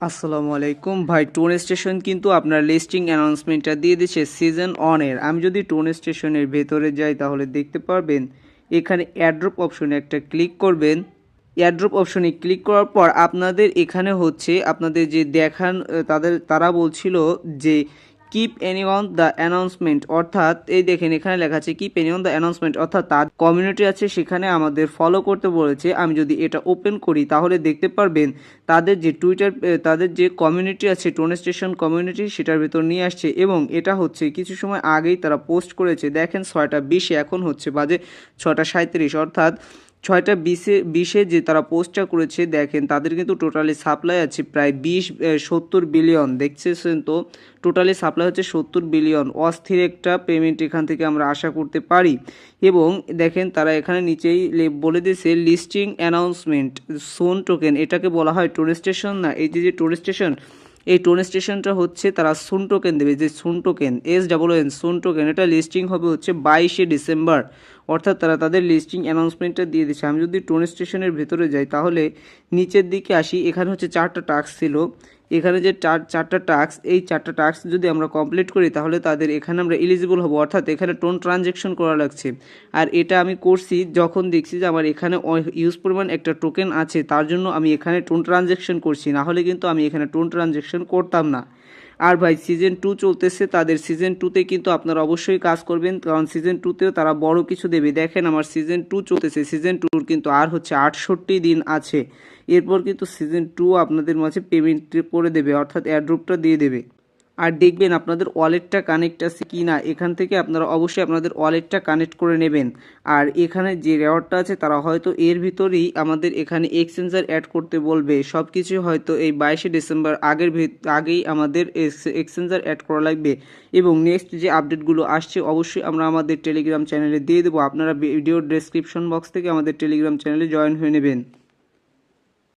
আসসালামু আলাইকুম ভাই, টোন স্টেশন কিন্তু আপনার লিস্টিং অ্যানাউন্সমেন্টটা দিয়ে দিচ্ছে সিজন অনের। আমি যদি টোন স্টেশনের ভেতরে যাই তাহলে দেখতে পারবেন এখানে এয়ারড্রপ অপশনে একটা ক্লিক করবেন। এয়ারড্রপ অপশনে ক্লিক করার পর আপনাদের এখানে হচ্ছে আপনাদের যে দেখান তারা বলছিল যে keep any on the announcement, অর্থাৎ এই দেখেন এখানে লেখা আছে keep any on the announcement, অর্থাৎ তার কমিউনিটি আছে সেখানে আমাদের ফলো করতে বলেছে। আমি যদি এটা ওপেন করি তাহলে দেখতে পারবেন তাদের যে টুইটার তাদের যে কমিউনিটি আছে টোন স্টেশন কমিউনিটি সেটার ভিতর নিয়ে আসছে, এবং এটা হচ্ছে কিছু সময় আগেই তারা পোস্ট করেছে। দেখেন 6টা 20-এ, এখন হচ্ছে বাজে 6টা 37, অর্থাৎ 6টা 20-এ যে তারা পোস্টটা করেছে দেখেন তাদের কিন্তু টোটালি সাপ্লাই আছে প্রায় 70 বিলিয়ন। দেখছেন তো, টোটালি সাপ্লাই হচ্ছে 70 বিলিয়ন। অস্থির একটা পেমেন্ট এখান থেকে আমরা আশা করতে পারি। এবং দেখেন তারা এখানে নিচেই বলে দিয়েছে লিস্টিং অ্যানাউন্সমেন্ট সোন টোকেন, এটাকে বলা হয় টোন স্টেশন না। এই যে টোন স্টেশন, এই টোন স্টেশনটা হচ্ছে তারা সুন টোকেন দেবে, যে সুন টোকেন SOON সুন টোকেন, এটা লিস্টিং হবে হচ্ছে 22শে ডিসেম্বর, অর্থাৎ তারা তাদের লিস্টিং অ্যানাউন্সমেন্টটা দিয়ে দিচ্ছে। আমি যদি টোন স্টেশনের ভেতরে যাই তাহলে নিচের দিকে আসি, এখানে হচ্ছে 4টা টাস্ক ছিল। এখানে যে চারটা টাস্ক, এই 4টা টাস্ক যদি আমরা কমপ্লিট করি তাহলে তাদের এখানে আমরা এলিজিবল হব, অর্থাৎ এখানে টোন ট্রানজ্যাকশন করা লাগছে। আর এটা আমি করছি যখন দেখছি যে আমার এখানে ইউজ পরিমাণ একটা টোকেন আছে, তার জন্য আমি এখানে টোন ট্রানজ্যাকশন করছি, না হলে কিন্তু আমি এখানে টোন ট্রানজ্যাকশন করতাম না। আর ভাই সিজন 2 চলতেছে, তাদের সিজন 2তে কিন্তু আপনারা অবশ্যই কাজ করবেন, কারণ সিজন 2তেও তারা বড় কিছু দেবে। দেখেন আমার সিজন 2 চলতেছে, সিজন 2 কিন্তু আর হচ্ছে 68 দিন আছে। এরপর কিন্তু সিজন 2 আপনাদের মাঝে পেমেন্ট করে দেবে, অর্থাৎ এয়ারড্রপটা দিয়ে দেবে। আর দেখবেন আপনাদের ওয়ালেটটা কানেক্ট আছে কি না, এখান থেকে আপনারা অবশ্যই আপনাদের ওয়ালেটটা কানেক্ট করে নেবেন। আর এখানে যে রেওয়ার্ডটা আছে তারা হয়তো এর ভিতরেই আমাদের এখানে এক্সচেঞ্জার অ্যাড করতে বলবে। সব কিছু হয়তো এই 22শে ডিসেম্বর আগেই আমাদের এক্সচেঞ্জার অ্যাড করা লাগবে। এবং নেক্সট যে আপডেটগুলো আসছে অবশ্যই আমরা আমাদের টেলিগ্রাম চ্যানেলে দিয়ে দেবো। আপনারা ভিডিওর ডেসক্রিপশন বক্স থেকে আমাদের টেলিগ্রাম চ্যানেলে জয়েন হয়ে নেবেন।